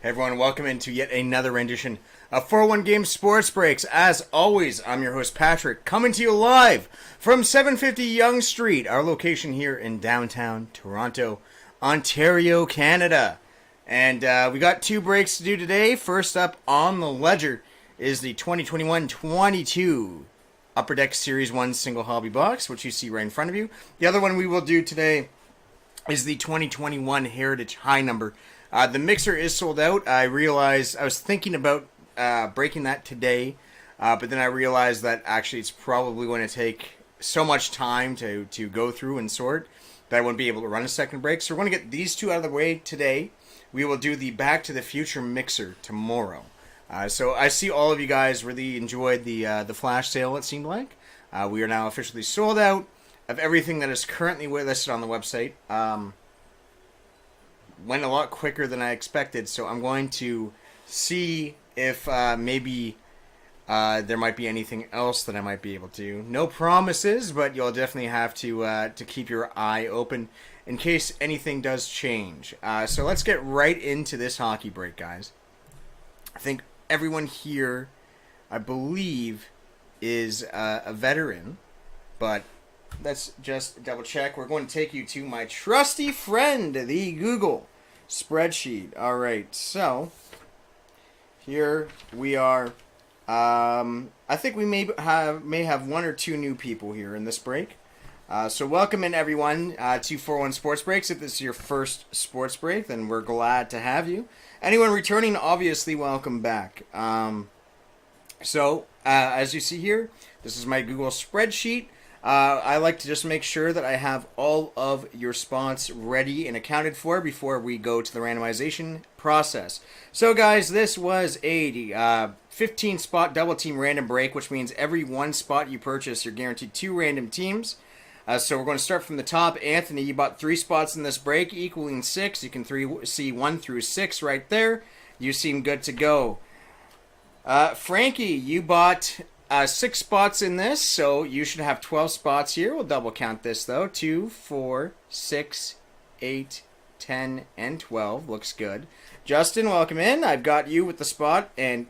Hey everyone, welcome into yet another rendition of 401 Games Sports Breaks. As always, I'm your host Patrick, coming to you live from 750 Yonge Street, our location here in downtown Toronto, Ontario, Canada. And we got two breaks to do today. First up on the ledger is the 2021-22 Upper Deck Series 1 Single Hobby Box, which you see right in front of you. The other one we will do today is the 2021 Heritage High Number. The mixer is sold out. I realized I was thinking about breaking that today, but then I realized that actually it's probably going to take so much time to go through and sort that I wouldn't be able to run a second break. So we're going to get these two out of the way today. We will do the Back to the Future mixer tomorrow. So I see all of you guys really enjoyed the flash sale, it seemed like. We are now officially sold out of everything that is currently listed on the website. Went a lot quicker than I expected, so I'm going to see if maybe there might be anything else that I might be able to do. No promises, but you'll definitely have to keep your eye open in case anything does change. So let's get right into this hockey break, guys. I think everyone here, I believe, is a veteran, but let's just double check. We're going to take you to my trusty friend, the Google spreadsheet. All right, so here we are. I think we may have one or two new people here in this break. So welcome in everyone to 401 Sports Breaks. If this is your first sports break, then we're glad to have you. Anyone returning, obviously, welcome back. So as you see here, this is my Google spreadsheet. I like to just make sure that I have all of your spots ready and accounted for before we go to the randomization process. So guys, this was a 15 spot double team random break, which means every one spot you purchase, you're guaranteed two random teams. So we're going to start from the top. Anthony, you bought 3 spots in this break, equaling 6. You can see 1 through 6 right there. You seem good to go. Frankie, you bought 6 spots in this, so you should have 12 spots here. We'll double count this though. 2, 4, 6, 8, 10, and 12. Looks good. Justin, welcome in. I've got you with the spot and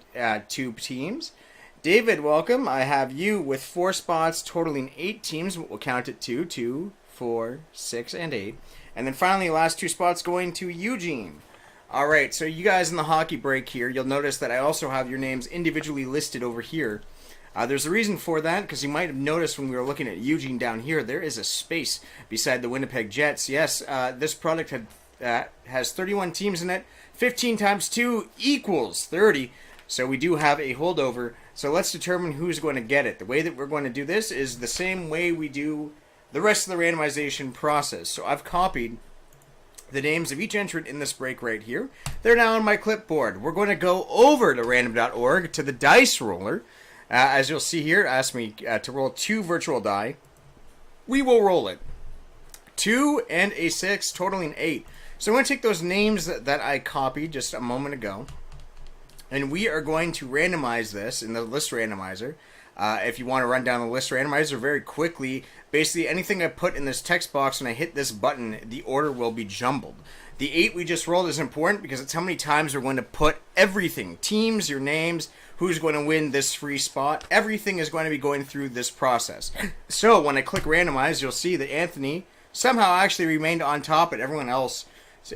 2 teams. David, welcome. I have you with 4 spots, totaling 8 teams. We'll count it to 2, 4, 6, and 8. And then finally, last 2 spots going to Eugene. All right, so you guys in the hockey break here, you'll notice that I also have your names individually listed over here. There's a reason for that, because you might have noticed when we were looking at Eugene down here, there is a space beside the Winnipeg Jets. Yes, this product has 31 teams in it. 15 times 2 equals 30. So we do have a holdover. So let's determine who's going to get it. The way that we're going to do this is the same way we do the rest of the randomization process. So I've copied the names of each entrant in this break right here. They're now on my clipboard. We're going to go over to random.org to the dice roller. As you'll see here, it asks me to roll 2 virtual die. We will roll it. 2 and a 6, totaling 8. So I'm going to take those names that I copied just a moment ago, and we are going to randomize this in the list randomizer. If you want to run down the list randomizer very quickly, basically anything I put in this text box when I hit this button, the order will be jumbled. The 8 we just rolled is important because it's how many times we're going to put everything. Teams, your names, who's going to win this free spot. Everything is going to be going through this process. So when I click randomize, you'll see that Anthony somehow actually remained on top, but everyone else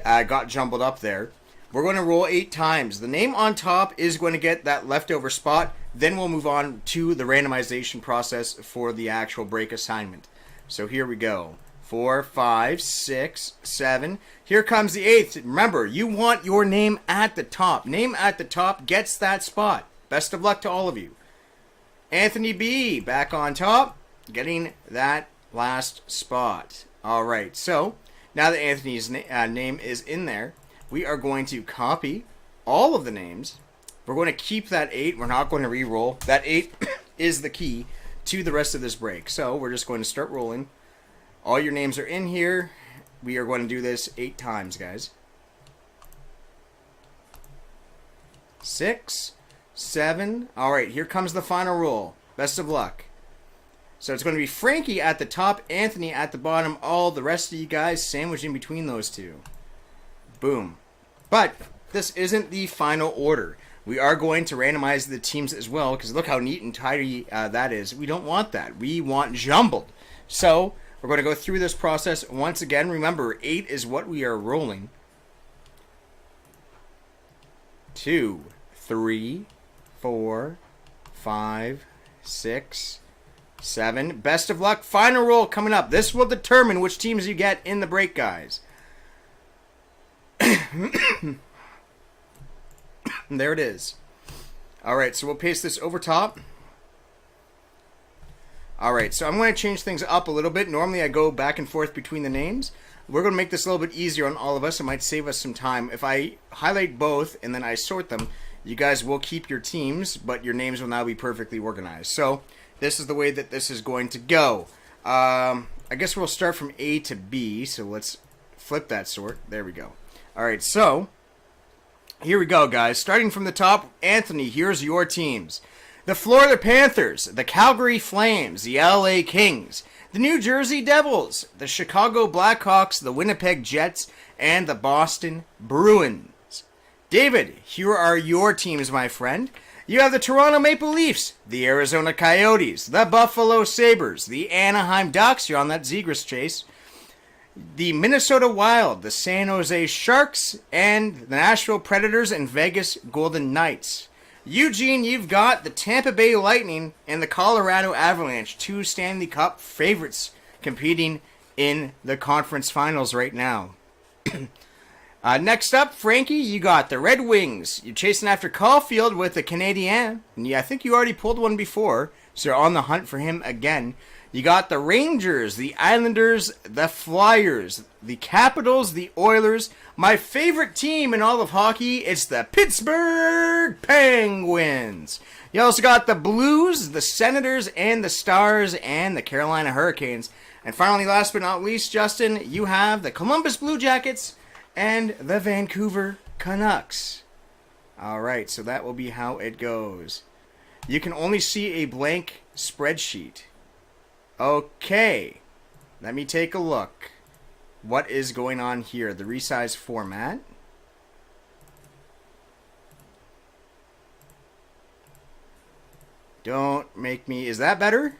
got jumbled up there. We're going to roll 8 times. The name on top is going to get that leftover spot. Then we'll move on to the randomization process for the actual break assignment. So here we go. 4, 5, 6, 7. Here comes the 8th. Remember, you want your name at the top. Name at the top gets that spot. Best of luck to all of you. Anthony B. back on top, getting that last spot. All right, so now that Anthony's name is in there, we are going to copy all of the names. We're going to keep that 8. We're not going to re-roll. That 8 is the key to the rest of this break. So we're just going to start rolling. All your names are in here. We are going to do this 8 times, guys. 6, 7. All right, here comes the final roll. Best of luck. So it's going to be Frankie at the top, Anthony at the bottom, all the rest of you guys sandwiched in between those two. Boom. But this isn't the final order. We are going to randomize the teams as well, because look how neat and tidy that is. We don't want that. We want jumbled. So we're going to go through this process once again. Remember, 8 is what we are rolling. 2, 3, 4, 5, 6, 7. Best of luck. Final roll coming up. This will determine which teams you get in the break, guys. There it is. Alright, so we'll paste this over top. Alright, so I'm going to change things up a little bit. Normally I go back and forth between the names. We're going to make this a little bit easier on all of us. It might save us some time. If I highlight both and then I sort them, you guys will keep your teams, but your names will now be perfectly organized. So this is the way that this is going to go. I guess we'll start from A to B, so let's flip that sort. There we go. Alright, so here we go, guys. Starting from the top, Anthony, here's your teams. The Florida Panthers, the Calgary Flames, the LA Kings, the New Jersey Devils, the Chicago Blackhawks, the Winnipeg Jets, and the Boston Bruins. David, here are your teams, my friend. You have the Toronto Maple Leafs, the Arizona Coyotes, the Buffalo Sabres, the Anaheim Ducks, you're on that Zegras chase, the Minnesota Wild, the San Jose Sharks, and the Nashville Predators and Vegas Golden Knights. Eugene, you've got the Tampa Bay Lightning and the Colorado Avalanche, 2 Stanley Cup favorites competing in the conference finals right now. Next up, Frankie, you got the Red Wings. You're chasing after Caulfield with the Canadiens. And yeah, I think you already pulled one before, so you're on the hunt for him again. You got the Rangers, the Islanders, the Flyers, the Capitals, the Oilers. My favorite team in all of hockey, it's the Pittsburgh Penguins. You also got the Blues, the Senators, and the Stars, and the Carolina Hurricanes. And finally, last but not least, Justin, you have the Columbus Blue Jackets and the Vancouver Canucks. Alright, so that will be how it goes. You can only see a blank spreadsheet. Okay, let me take a look. What is going on here? The resize format. Don't make me... Is that better?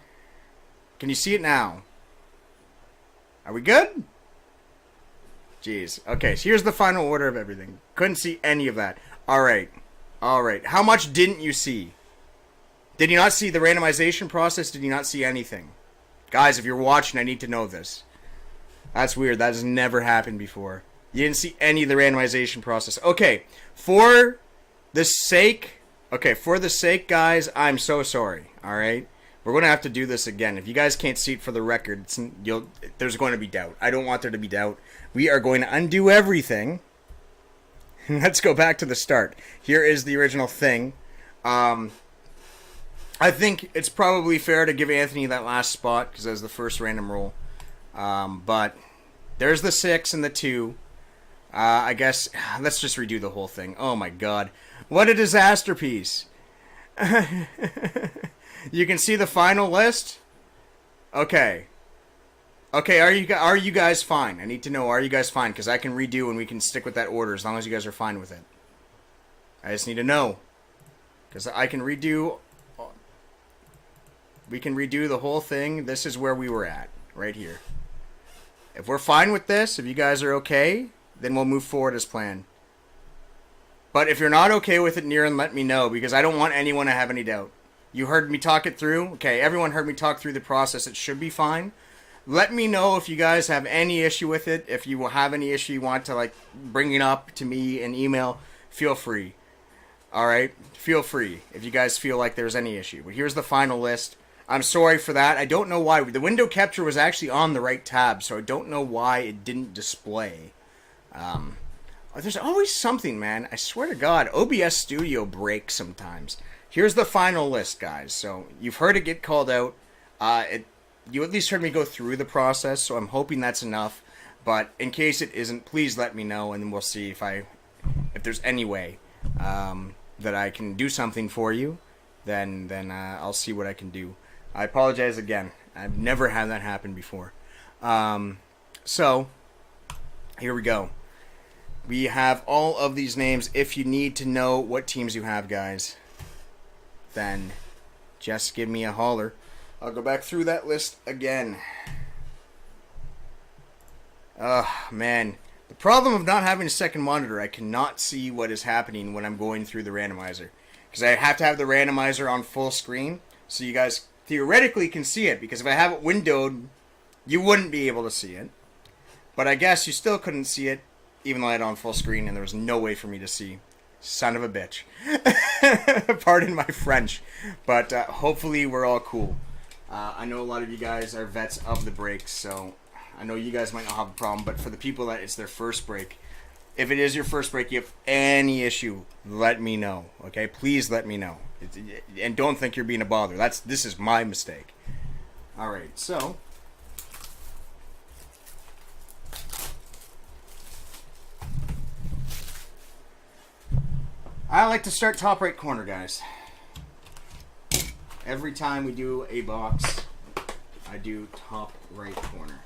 Can you see it now? Are we good? Jeez. Okay, so here's the final order of everything. Couldn't see any of that. Alright. Alright. How much didn't you see? Did you not see the randomization process? Did you not see anything? Guys, if you're watching, I need to know this. That's weird. That has never happened before. You didn't see any of the randomization process. Okay, for the sake, guys, I'm so sorry. All right, we're going to have to do this again. If you guys can't see it for the record, there's going to be doubt. I don't want there to be doubt. We are going to undo everything. Let's go back to the start. Here is the original thing. I think it's probably fair to give Anthony that last spot because that was the first random roll. But there's the 6 and the 2. I guess let's just redo the whole thing. Oh my god. What a disaster piece. You can see the final list? Okay. Okay, are you guys fine? I need to know, are you guys fine? Because I can redo and we can stick with that order as long as you guys are fine with it. I just need to know. Because I can redo... We can redo the whole thing. This is where we were at. Right here. If we're fine with this, if you guys are okay, then we'll move forward as planned. But if you're not okay with it, Niran, let me know. Because I don't want anyone to have any doubt. You heard me talk it through. Okay, everyone heard me talk through the process. It should be fine. Let me know if you guys have any issue with it. If you have any issue you want to bring it up to me in email, feel free. Alright? Feel free if you guys feel like there's any issue. But here's the final list. I'm sorry for that. I don't know why. The window capture was actually on the right tab, so I don't know why it didn't display. There's always something, man. I swear to God, OBS Studio breaks sometimes. Here's the final list, guys. So you've heard it get called out. You at least heard me go through the process, so I'm hoping that's enough. But in case it isn't, please let me know, and then we'll see if there's any way that I can do something for you. Then I'll see what I can do. I apologize again. I've never had that happen before. So, here we go. We have all of these names. If you need to know what teams you have, guys, then just give me a holler. I'll go back through that list again. Man. The problem of not having a second monitor, I cannot see what is happening when I'm going through the randomizer. Because I have to have the randomizer on full screen, so you guys theoretically can see it. Because if I have it windowed, you wouldn't be able to see it. But I guess you still couldn't see it, even though I had it on full screen, and there was no way for me to see. Son of a bitch. Pardon my French. But hopefully we're all cool. I know a lot of you guys are vets of the breaks, so I know you guys might not have a problem, but for the people that it's their first break, if it is your first break, you have any issue, let me know, okay? Please let me know. And don't think you're being a bother. This is my mistake. All right, so I like to start top right corner, guys. Every time we do a box, I do top right corner.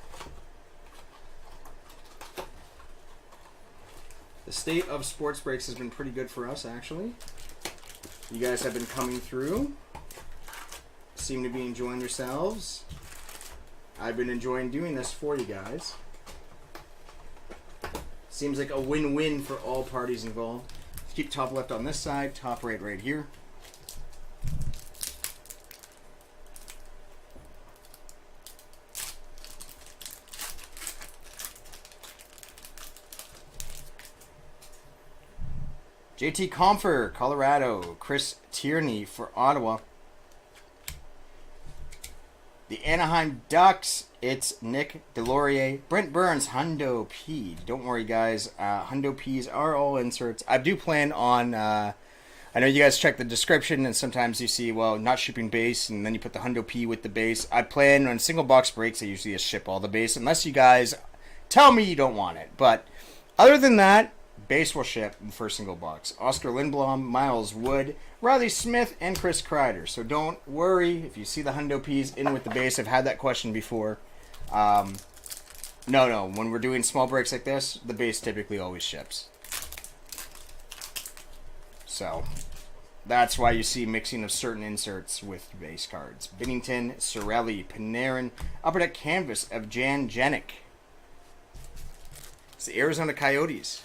The state of sports breaks has been pretty good for us, actually. You guys have been coming through. Seem to be enjoying yourselves. I've been enjoying doing this for you guys. Seems like a win-win for all parties involved. Let's keep top left on this side, top right here. JT Comfer, Colorado. Chris Tierney for Ottawa. The Anaheim Ducks, it's Nick Delorier. Brent Burns, Hundo P. Don't worry, guys. Hundo Ps are all inserts. I do plan on... I know you guys check the description, and sometimes you see, well, not shipping base, and then you put the Hundo P with the base. I plan on single box breaks. I usually just ship all the base, unless you guys tell me you don't want it. But other than that, base will ship in the first single box. Oscar Lindblom, Miles Wood, Riley Smith, and Chris Kreider. So don't worry if you see the Hundo Ps in with the base. I've had that question before. No. When we're doing small breaks like this, the base typically always ships. So that's why you see mixing of certain inserts with base cards. Binnington, Cirelli, Panarin, Upper Deck Canvas of Jan Jenik. It's the Arizona Coyotes.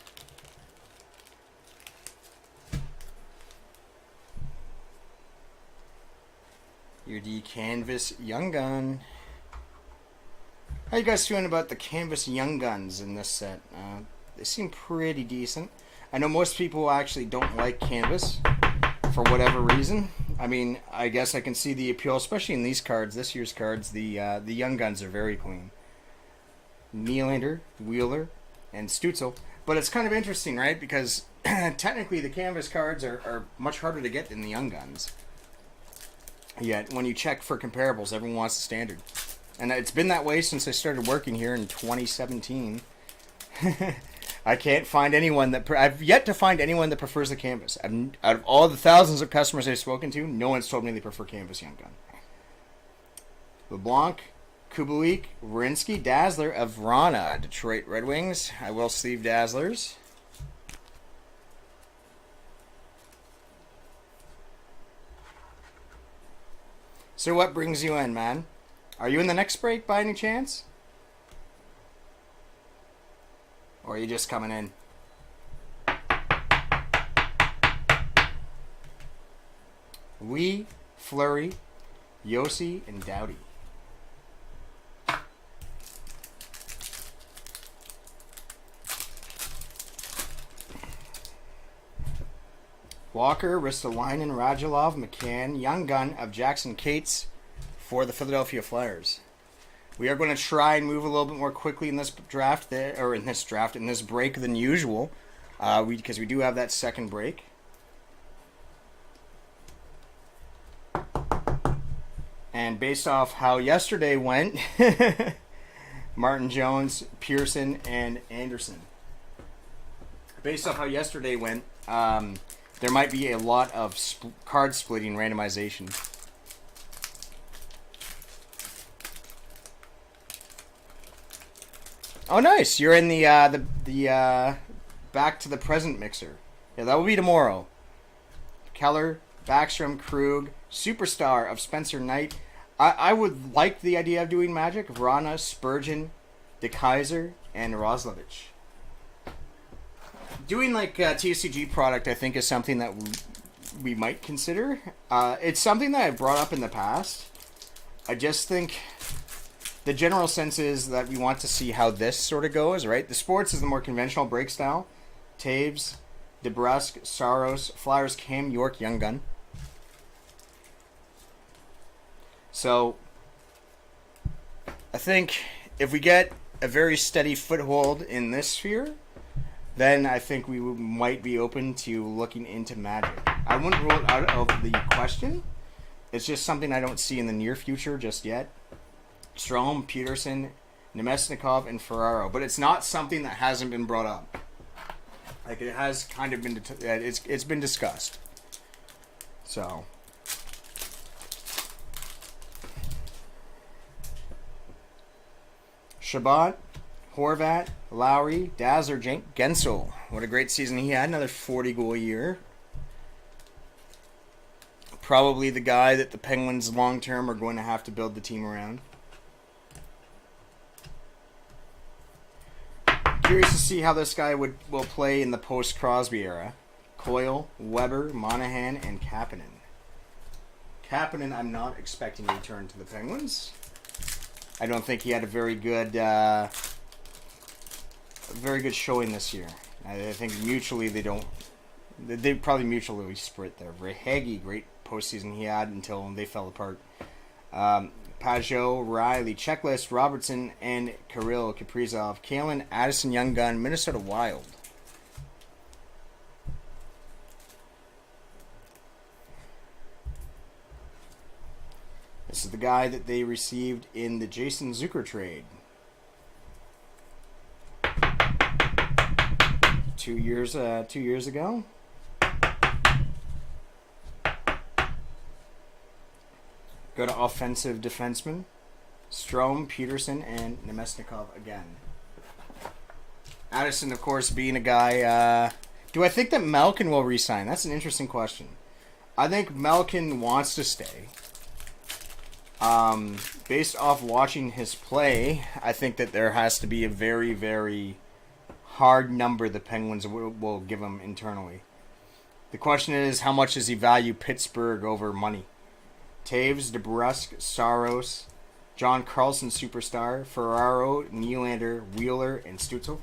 Your D Canvas Young Gun. How you guys feeling about the Canvas Young Guns in this set? They seem pretty decent. I know most people actually don't like Canvas for whatever reason. I mean, I guess I can see the appeal, especially in these cards, this year's cards. The Young Guns are very clean. Nylander, Wheeler, and Stützle. But it's kind of interesting, right? Because technically the Canvas cards are much harder to get than the Young Guns. Yet, when you check for comparables, everyone wants the standard. And it's been that way since I started working here in 2017. I can't find anyone that... I've yet to find anyone that prefers the Canvas. Out of all the thousands of customers I've spoken to, no one's told me they prefer Canvas Young Gun. LeBlanc, Kubalik, Rinsky, Dazzler of Vrana, Detroit Red Wings. I will sleeve Dazzlers. So what brings you in, man? Are you in the next break by any chance? Or are you just coming in? Wee, Flurry, Yossi, and Doughty. Walker, Ristolainen, Radulov, McCann, Young Gun of Jackson Cates for the Philadelphia Flyers. We are going to try and move a little bit more quickly in this draft, in this break than usual, because we do have that second break. And based off how yesterday went, Martin Jones, Pearson, and Anderson. Based off how yesterday went, there might be a lot of card splitting randomization. Oh, nice! You're in the back to the present mixer. Yeah, that will be tomorrow. Keller, Backstrom, Krug, Superstar of Spencer Knight. I would like the idea of doing Magic. Vrana, Spurgeon, DeKaiser, and Roslovich. Doing like a TCG product, I think, is something that we might consider. It's something that I've brought up in the past. I just think the general sense is that we want to see how this sort of goes, right? The Sports is the more conventional break style. Taves, DeBrusque, Saros, Flyers, Cam, York, Young Gun. So, I think if we get a very steady foothold in this sphere, then I think we might be open to looking into Magic. I wouldn't rule it out of the question. It's just something I don't see in the near future just yet. Strome, Peterson, Nemesnikov, and Ferraro. But it's not something that hasn't been brought up. Like, it has kind of been... It's been discussed. So... Shabbat, Horvat, Lowry, Dazzler, Gensel. What a great season he had. Another 40-goal year. Probably the guy that the Penguins long-term are going to have to build the team around. Curious to see how this guy will play in the post-Crosby era. Coyle, Weber, Monahan, and Kapanen. Kapanen, I'm not expecting to return to the Penguins. I don't think he had a very good showing this year. I think mutually they probably mutually split there. Hagee, great postseason he had until they fell apart. Pajot, Riley, Checklist, Robertson, and Kirill Kaprizov. Kalen, Addison, Young Gun, Minnesota Wild. This is the guy that they received in the Jason Zucker trade. 2 years ago. Go to offensive defenseman. Strome, Peterson, and Nemesnikov again. Addison, of course, being a guy... do I think that Malkin will resign? That's an interesting question. I think Malkin wants to stay. Based off watching his play, I think that there has to be a very, very hard number the Penguins will give him internally. The question is, how much does he value Pittsburgh over money? Taves, DeBrusque, Saros, John Carlson, Superstar, Ferraro, Nylander, Wheeler, and Stutzel.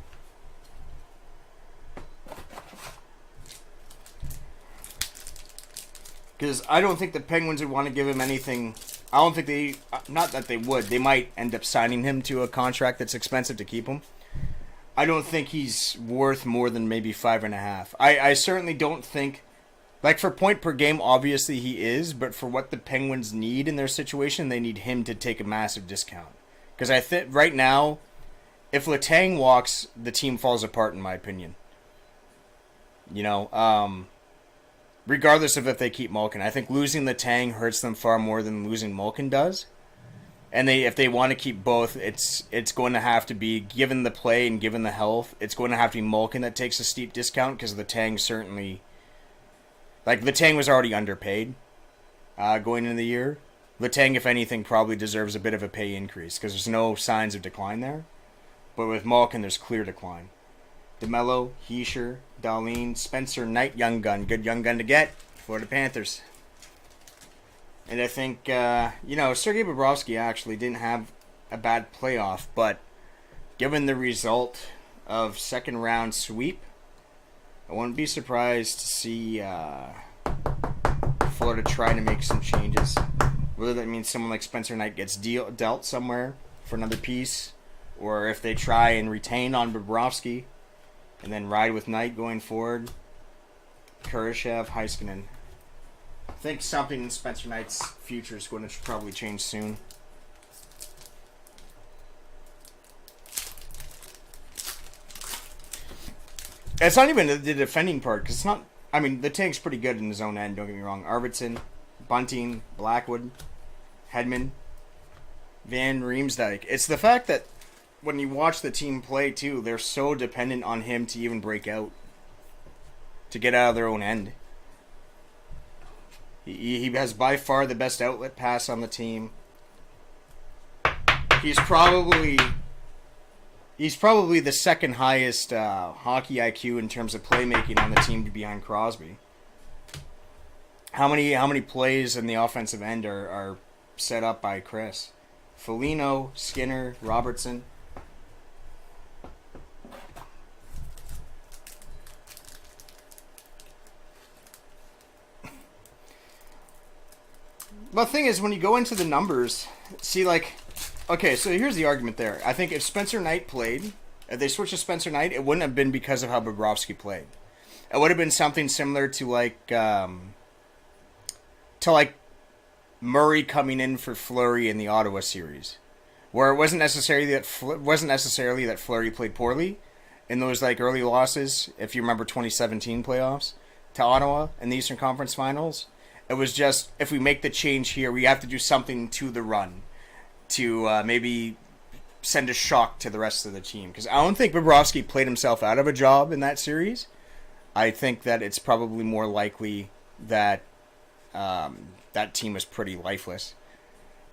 Because I don't think the Penguins would want to give him anything. I don't think they... Not that they would. They might end up signing him to a contract that's expensive to keep him. I don't think he's worth more than maybe 5.5. I certainly don't think... Like, for point per game, obviously he is. But for what the Penguins need in their situation, they need him to take a massive discount. Because I think right now, if Letang walks, the team falls apart, in my opinion. You know, regardless of if they keep Malkin. I think losing Letang hurts them far more than losing Malkin does. And if they want to keep both, it's going to have to be, given the play and given the health, it's going to have to be Malkin that takes a steep discount, because Letang certainly... Like, Letang was already underpaid going into the year. Letang, if anything, probably deserves a bit of a pay increase, because there's no signs of decline there. But with Malkin, there's clear decline. DeMello, Heischer, Dahlin, Spencer, Knight, Young Gun. Good Young Gun to get for the Panthers. And I think, Sergei Bobrovsky actually didn't have a bad playoff, but given the result of second round sweep, I wouldn't be surprised to see Florida try to make some changes. Whether that means someone like Spencer Knight gets dealt somewhere for another piece, or if they try and retain on Bobrovsky and then ride with Knight going forward. Kurashev, Heiskanen. I think something in Spencer Knight's future is going to probably change soon. It's not even the defending part, because it's not... I mean, the tank's pretty good in his own end, don't get me wrong. Arvidsson, Bunting, Blackwood, Hedman, Van Riemsdyk. It's the fact that when you watch the team play too, they're so dependent on him to even break out, to get out of their own end. He has by far the best outlet pass on the team. He's probably the second highest hockey IQ in terms of playmaking on the team behind Crosby. How many plays in the offensive end are set up by Chris? Foligno, Skinner, Robertson. The thing is, when you go into the numbers, see, like, okay, so here's the argument there. I think if Spencer Knight played, if they switched to Spencer Knight, it wouldn't have been because of how Bobrovsky played. It would have been something similar to like Murray coming in for Fleury in the Ottawa series, where it wasn't necessarily that Fleury played poorly in those like early losses. If you remember 2017 playoffs to Ottawa in the Eastern Conference Finals. It was just, if we make the change here, we have to do something to the run to maybe send a shock to the rest of the team. Because I don't think Bobrovsky played himself out of a job in that series. I think that it's probably more likely that that team was pretty lifeless.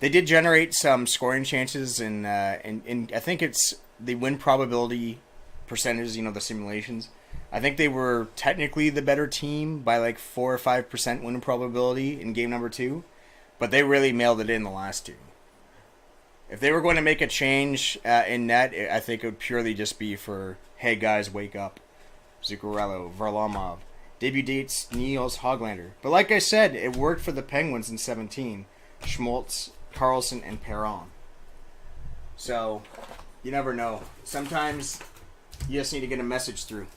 They did generate some scoring chances, and I think it's the win probability percentage, the simulations. I think they were technically the better team by like 4 or 5% win probability in game number 2, but they really mailed it in the last 2. If they were going to make a change in net, I think it would purely just be for, hey guys, wake up. Zuccarello, Varlamov, debut dates, Niels, Hoglander. But like I said, it worked for the Penguins in 17. Schmaltz, Carlson, and Perron. So, you never know. Sometimes you just need to get a message through.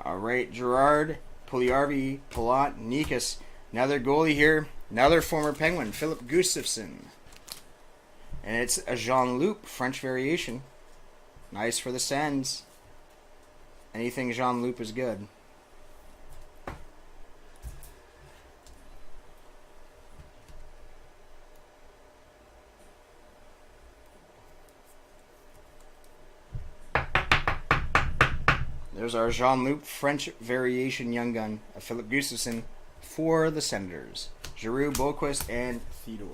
All right, Gerard, Puljujärvi, Palat, Nikas. Now their goalie here. Now their former Penguin, Philip Gustafsson. And it's a Jean-Luc French variation. Nice for the Sens. Anything Jean-Luc is good. There's our Jean-Luc French variation young gun of Philip Gustafsson for the Senators. Giroux, Boquist, and Theodore.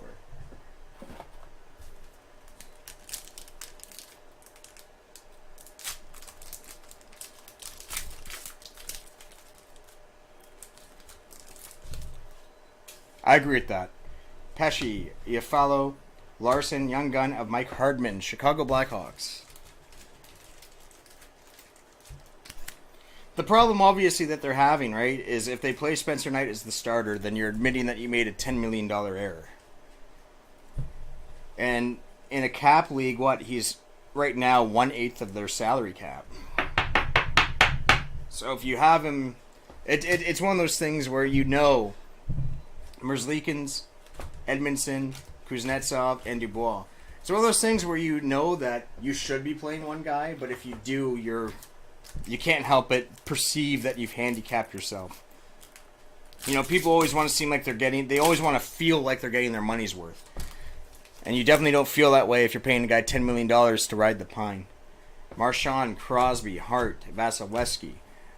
I agree with that. Pesci, Iafallo, Larson, young gun of Mike Hardman, Chicago Blackhawks. The problem, obviously, that they're having, right, is if they play Spencer Knight as the starter, then you're admitting that you made a $10 million error. And in a cap league, he's right now 1/8 of their salary cap. So if you have him, it's one of those things where Merzlikins, Edmondson, Kuznetsov, and Dubois. It's one of those things where you know that you should be playing one guy, but if you do, you can't help but perceive that you've handicapped yourself. People always want to seem like they always want to feel like they're getting their money's worth. And you definitely don't feel that way if you're paying a guy $10 million to ride the pine. Marchand, Crosby, Hart, Vasilevsky,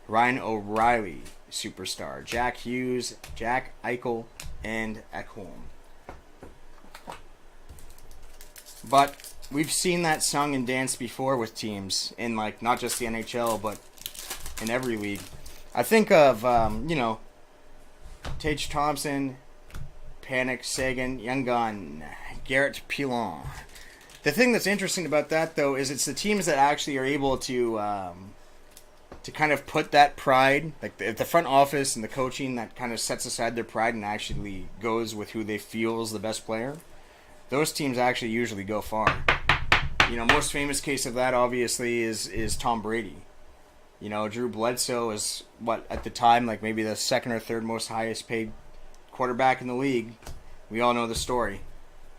Ryan O'Reilly, superstar, Jack Hughes, Jack Eichel, and Ekholm. But we've seen that sung and danced before with teams in not just the NHL, but in every league. I think of Tage Thompson, Panik, Sagan, Young Gun, Garrett Pilon. The thing that's interesting about that, though, is it's the teams that actually are able to kind of put that pride, like the front office and the coaching that kind of sets aside their pride and actually goes with who they feel is the best player. Those teams actually usually go far. Most famous case of that, obviously, is Tom Brady. Drew Bledsoe is, at the time, maybe the second or third most highest paid quarterback in the league. We all know the story.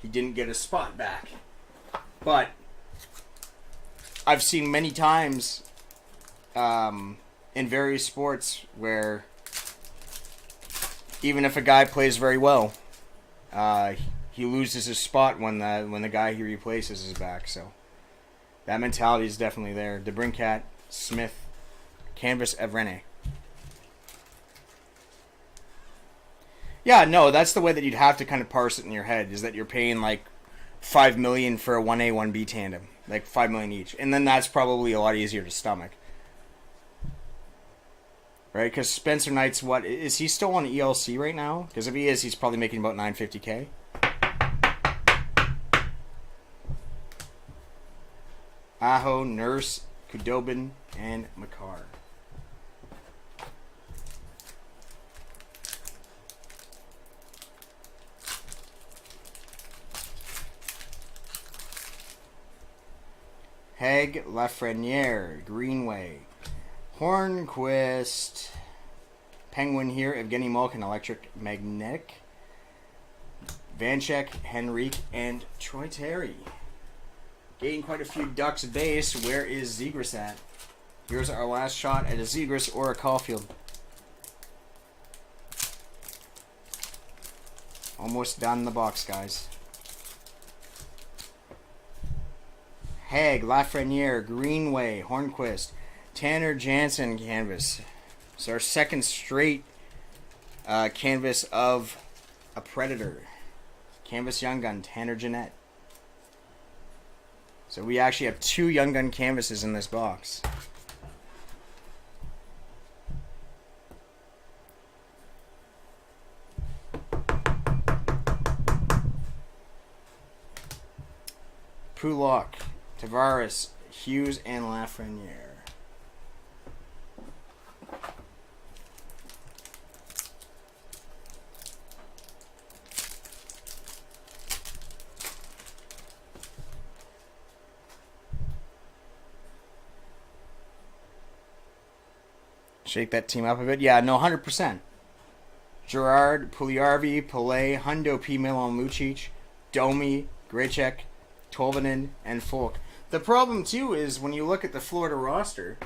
He didn't get his spot back. But I've seen many times in various sports where even if a guy plays very well, he loses his spot when the guy he replaces is back. So that mentality is definitely there. DeBrincat, Smith, Canvas, Evrene. Yeah, no, that's the way that you'd have to kind of parse it in your head, is that you're paying like $5 million for a 1A 1B tandem, like $5 million each, and then that's probably a lot easier to stomach, right? Because Spencer Knight's what is he still on ELC right now? Because if he is, he's probably making about $950K. Aho, Nurse, Kudobin, and Makar. Haig, Lafreniere, Greenway, Hornquist, Penguin here, Evgeny Malkin, Electric Magnetic, Vanchek, Henrique, and Troy Terry. Getting quite a few Ducks base. Where is Zegras at? Here's our last shot at a Zegras or a Caulfield. Almost done the box, guys. Haig, Lafreniere, Greenway, Hornquist, Tanner Jansen canvas. It's our second straight canvas of a Predator. Canvas Young Gun, Tanner Jeanette. So we actually have 2 Young Gun canvases in this box. Pulak, Tavares, Hughes, and Lafreniere. Shake that team up a bit. Yeah, no, 100%. Gerard, Puliarvi, Pillay, Hundo, P. Milan, Lucic, Domi, Graychek, Tolvanen, and Folk. The problem, too, is when you look at the Florida roster,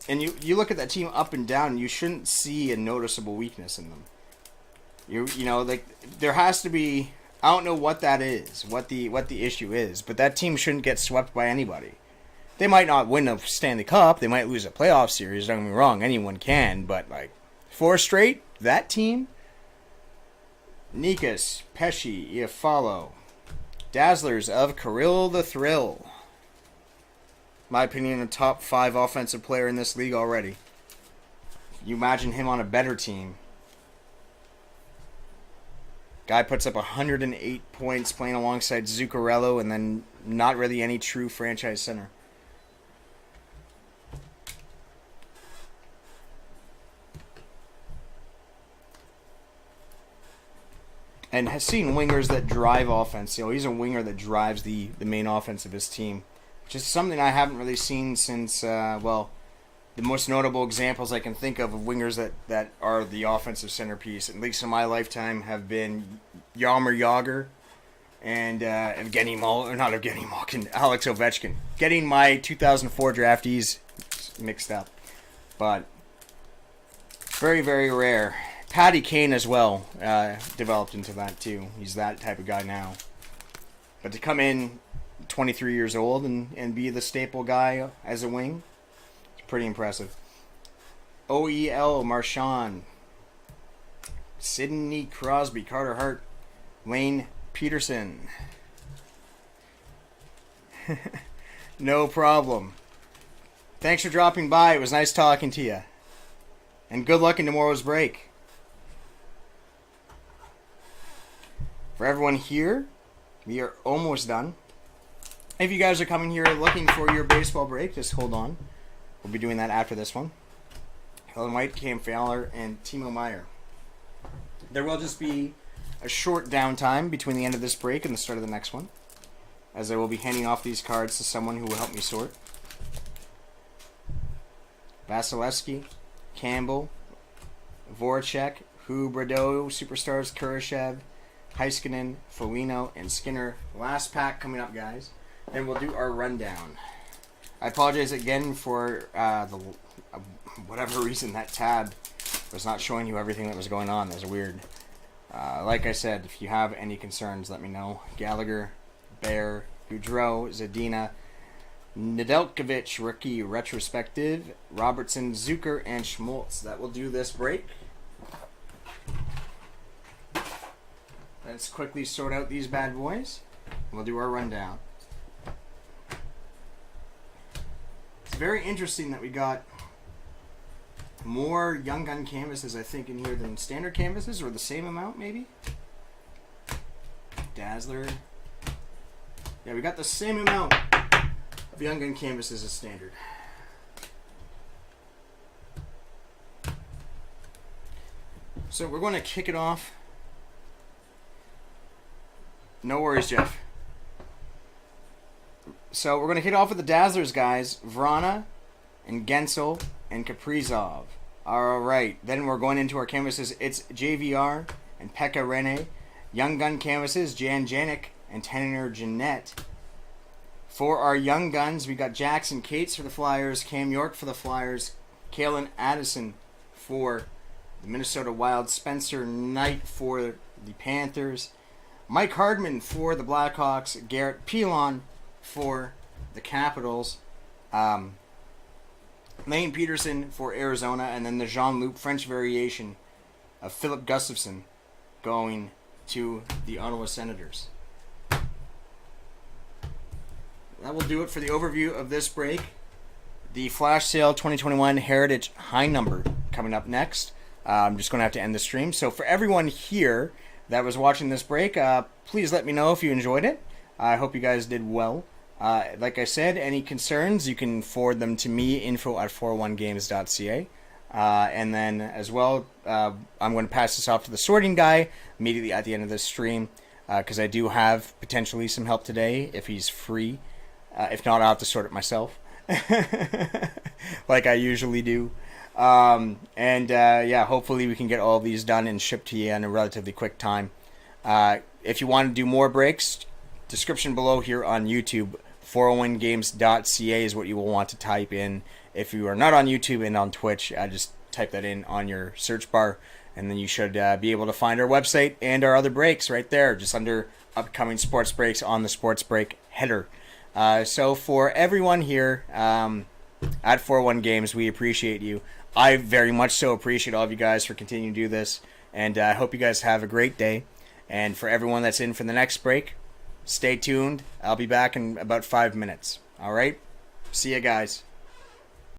and you look at that team up and down, you shouldn't see a noticeable weakness in them. You know, like, there has to be, I don't know what that is, what the issue is, but that team shouldn't get swept by anybody. They might not win a Stanley Cup, they might lose a playoff series, don't get me wrong, anyone can, but, like, 4 straight, that team? Nikas, Pesci, Iafalo, Dazzlers of Kirill the Thrill. My opinion, a top 5 offensive player in this league already. You imagine him on a better team. Guy puts up 108 points playing alongside Zuccarello and then not really any true franchise center. And has seen wingers that drive offense. You know, he's a winger that drives the main offense of his team, which is something I haven't really seen since, well, the most notable examples I can think of wingers that are the offensive centerpiece, at least in my lifetime, have been Jaromir Jagr and Alex Ovechkin. Getting my 2004 draftees mixed up. But very, very rare. Patty Kane as well developed into that too. He's that type of guy now. But to come in 23 years old and be the staple guy as a wing, it's pretty impressive. OEL, Marchand, Sidney Crosby, Carter Hart, Lane Peterson. No problem. Thanks for dropping by. It was nice talking to you. And good luck in tomorrow's break. For everyone here, we are almost done. If you guys are coming here looking for your baseball break, just hold on. We'll be doing that after this one. Helen White, Cam Fowler, and Timo Meyer. There will just be a short downtime between the end of this break and the start of the next one, as I will be handing off these cards to someone who will help me sort. Vasilevsky, Campbell, Voracek, Huberdeau, Superstars, Kurashev, Heiskanen, Foligno, and Skinner. Last pack coming up, guys. Then we'll do our rundown. I apologize again for whatever reason that tab was not showing you everything that was going on. There's a weird. Like I said, if you have any concerns, let me know. Gallagher, Bear, Goudreau, Zadina, Nedeljkovic, rookie retrospective, Robertson, Zucker, and Schmaltz. That will do this break. Let's quickly sort out these bad boys. We'll do our rundown. It's very interesting that we got more Young Gun canvases, I think, in here than standard canvases, or the same amount, maybe? Dazzler. Yeah, we got the same amount of Young Gun canvases as standard. So we're going to kick it off. No worries, Jeff. So we're going to kick it off with the Dazzlers, guys. Vrana and Gensel and Kaprizov. All right. Then we're going into our canvases. It's JVR and Pekka Rinne. Young Gun canvases, Jan Janik and Tanner Jeanette. For our Young Guns, we got Jackson Cates for the Flyers, Cam York for the Flyers, Kalen Addison for the Minnesota Wild, Spencer Knight for the Panthers, Mike Hardman for the Blackhawks, Garrett Pilon for the Capitals, Lane Peterson for Arizona, and then the Jean-Luc French variation of Philip Gustafson going to the Ottawa Senators. That will do it for the overview of this break. The Flash Sale 2021 Heritage High Number coming up next. I'm just going to have to end the stream. So for everyone here that was watching this break, please let me know if you enjoyed it. I hope you guys did well. Like I said, any concerns, you can forward them to me, info@401games.ca. And then as well, I'm going to pass this off to the sorting guy immediately at the end of this stream, because I do have potentially some help today if he's free. If not, I'll have to sort it myself, like I usually do. Yeah, hopefully we can get all these done and shipped to you in a relatively quick time. If you want to do more breaks, description below here on YouTube, 401games.ca is what you will want to type in. If you are not on YouTube and on Twitch, just type that in on your search bar, and then you should be able to find our website and our other breaks right there, just under upcoming sports breaks on the sports break header. So for everyone here at 401 Games, we appreciate you. I very much so appreciate all of you guys for continuing to do this, and I hope you guys have a great day. And for everyone that's in for the next break, stay tuned. I'll be back in about 5 minutes. All right? See you guys.